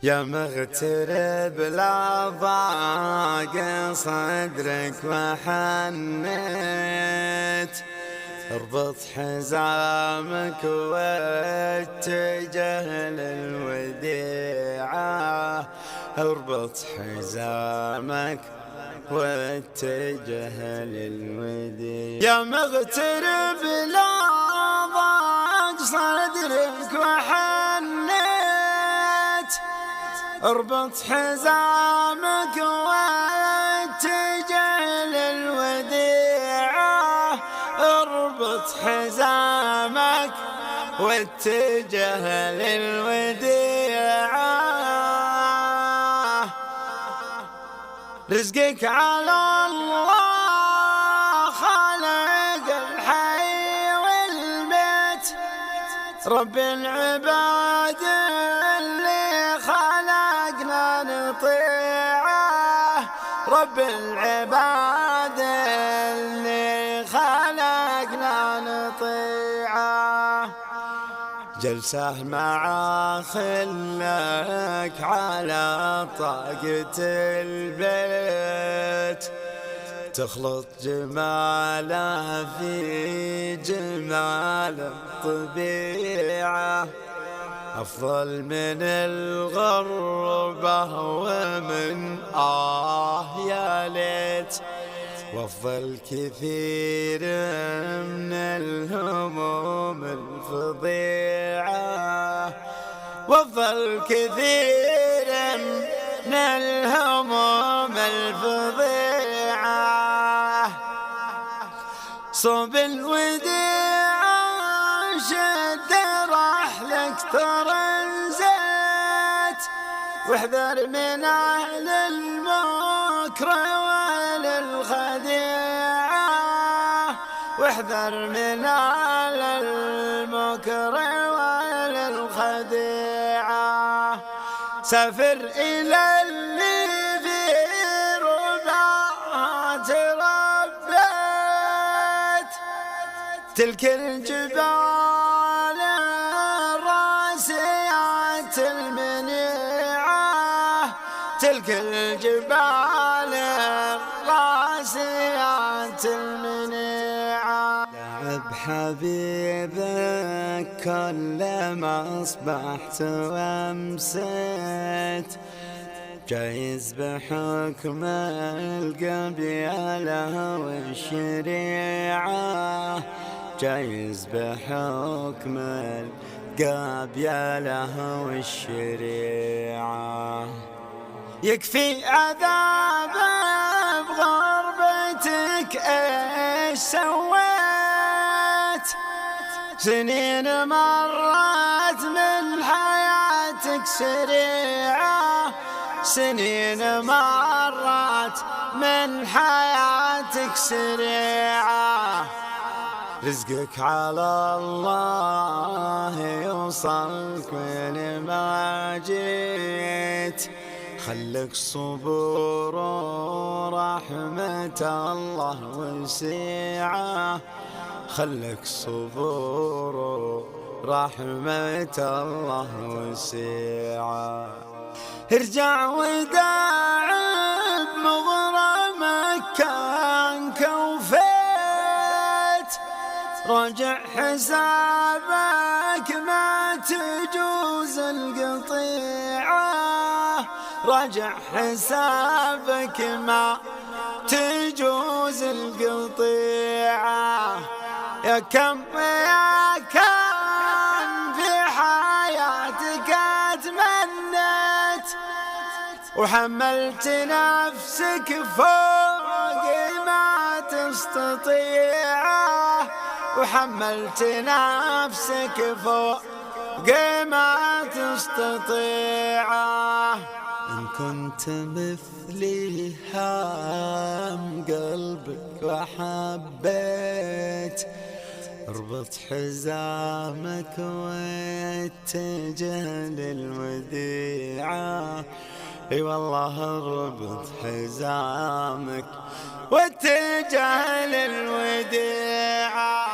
يا مغترب لا ضاق صدرك وحنيت، اربط حزامك واتجه للوديعة، اربط حزامك واتجه للوديعة. يا مغترب لا ضاق صدرك وحنيت، اربط حزامك واتجه للوديعة، اربط حزامك واتجه للوديعة. رزقك على الله خالق الحي والميت، رب العباد اللي خلقنا نطيعه، رب العباد اللي خلقنا نطيعه. جلسه مع خلك على طاقة البيت، تخلط جماله في جمال الطبيعة، أفضل من الغربة ومن يا ليت، وأفضل كثير من الهموم الفظيعة، وأفضل كثير من الهموم الفظيعة. صوب الوديعة شد رحلك ترنزت، واحذر من أهل المكر والخديعة، واحذر من أهل المكر والخديعة. سافر إلى اللي في رباها تربت، تلك الجبال الراسيات المنيعة، تلك الجبال الراسيات المنيعة. لعب حبيبك كلما أصبحت وأمسيت، جايز بحكم القبيلة والشريعة، جايز بحكم القبيلة والشريعة. يكفي عذاب بغربتك ايش سويت، سنين مرت من حياتك سريعة، سنين مرت من حياتك سريعة. رزقك على الله يوصلك وين ما جيت، خلك صبور ورحمة الله وسيعة، خلك صبور ورحمة الله وسيعة. ارجع وداع بمغرمك كان كوفيت، راجع حسابك ما تجوز القطيعة، راجع حسابك ما تجوز القطيعة. يا كم في حياتك اتمنيت، وحملت نفسك فوق ما تستطيعه، وحملت نفسك فوق ما تستطيعه. إن كنت مثلي هام قلبك وحبيت، اربط حزامك واتجه للوديعة، اي والله اربط حزامك واتجه للوديعة.